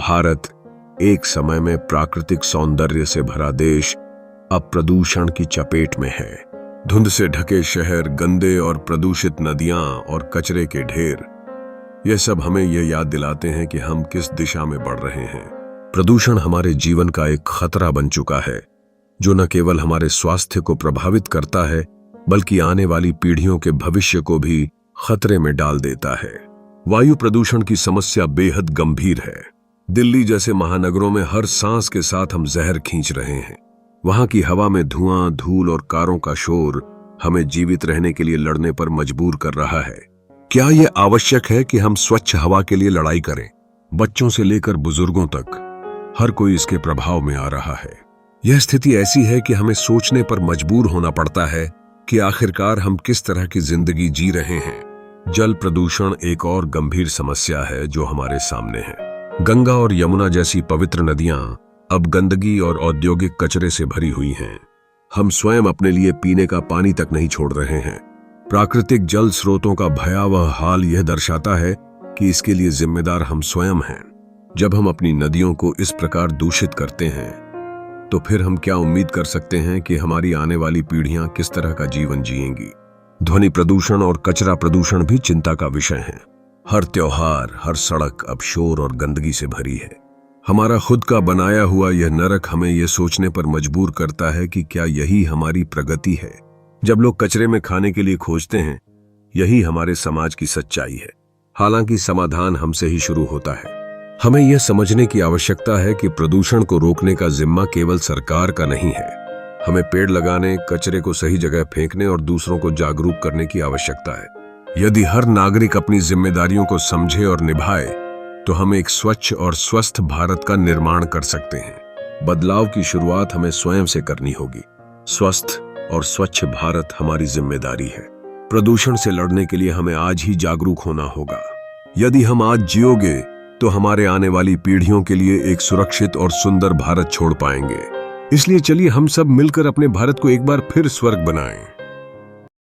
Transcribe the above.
भारत, एक समय में प्राकृतिक सौंदर्य से भरा देश, अब प्रदूषण की चपेट में है। धुंध से ढके शहर, गंदे और प्रदूषित नदियां और कचरे के ढेर, यह सब हमें यह याद दिलाते हैं कि हम किस दिशा में बढ़ रहे हैं। प्रदूषण हमारे जीवन का एक खतरा बन चुका है, जो न केवल हमारे स्वास्थ्य को प्रभावित करता है, बल्कि आने वाली पीढ़ियों के भविष्य को भी खतरे में डाल देता है। वायु प्रदूषण की समस्या बेहद गंभीर है। दिल्ली जैसे महानगरों में हर सांस के साथ हम जहर खींच रहे हैं। वहां की हवा में धुआं, धूल और कारों का शोर हमें जीवित रहने के लिए लड़ने पर मजबूर कर रहा है। क्या यह आवश्यक है कि हम स्वच्छ हवा के लिए लड़ाई करें? बच्चों से लेकर बुजुर्गों तक हर कोई इसके प्रभाव में आ रहा है। यह स्थिति ऐसी है कि हमें सोचने पर मजबूर होना पड़ता है कि आखिरकार हम किस तरह की जिंदगी जी रहे हैं। जल प्रदूषण एक और गंभीर समस्या है जो हमारे सामने है। गंगा और यमुना जैसी पवित्र नदियां अब गंदगी और औद्योगिक कचरे से भरी हुई हैं। हम स्वयं अपने लिए पीने का पानी तक नहीं छोड़ रहे हैं। प्राकृतिक जल स्रोतों का भयावह हाल यह दर्शाता है कि इसके लिए जिम्मेदार हम स्वयं हैं। जब हम अपनी नदियों को इस प्रकार दूषित करते हैं, तो फिर हम क्या उम्मीद कर सकते हैं कि हमारी आने वाली पीढ़ियां किस तरह का जीवन जिएंगी? ध्वनि प्रदूषण और कचरा प्रदूषण भी चिंता का विषय है। हर त्योहार, हर सड़क अब शोर और गंदगी से भरी है। हमारा खुद का बनाया हुआ यह नरक हमें यह सोचने पर मजबूर करता है कि क्या यही हमारी प्रगति है? जब लोग कचरे में खाने के लिए खोजते हैं, यही हमारे समाज की सच्चाई है। हालांकि समाधान हमसे ही शुरू होता है। हमें यह समझने की आवश्यकता है कि प्रदूषण को रोकने का जिम्मा केवल सरकार का नहीं है। हमें पेड़ लगाने, कचरे को सही जगह फेंकने और दूसरों को जागरूक करने की आवश्यकता है। यदि हर नागरिक अपनी जिम्मेदारियों को समझे और निभाए, तो हम एक स्वच्छ और स्वस्थ भारत का निर्माण कर सकते हैं। बदलाव की शुरुआत हमें स्वयं से करनी होगी। स्वस्थ और स्वच्छ भारत हमारी जिम्मेदारी है। प्रदूषण से लड़ने के लिए हमें आज ही जागरूक होना होगा। यदि हम आज जियोगे, तो हमारे आने वाली पीढ़ियों के लिए एक सुरक्षित और सुंदर भारत छोड़ पाएंगे। इसलिए चलिए हम सब मिलकर अपने भारत को एक बार फिर स्वर्ग बनाएं।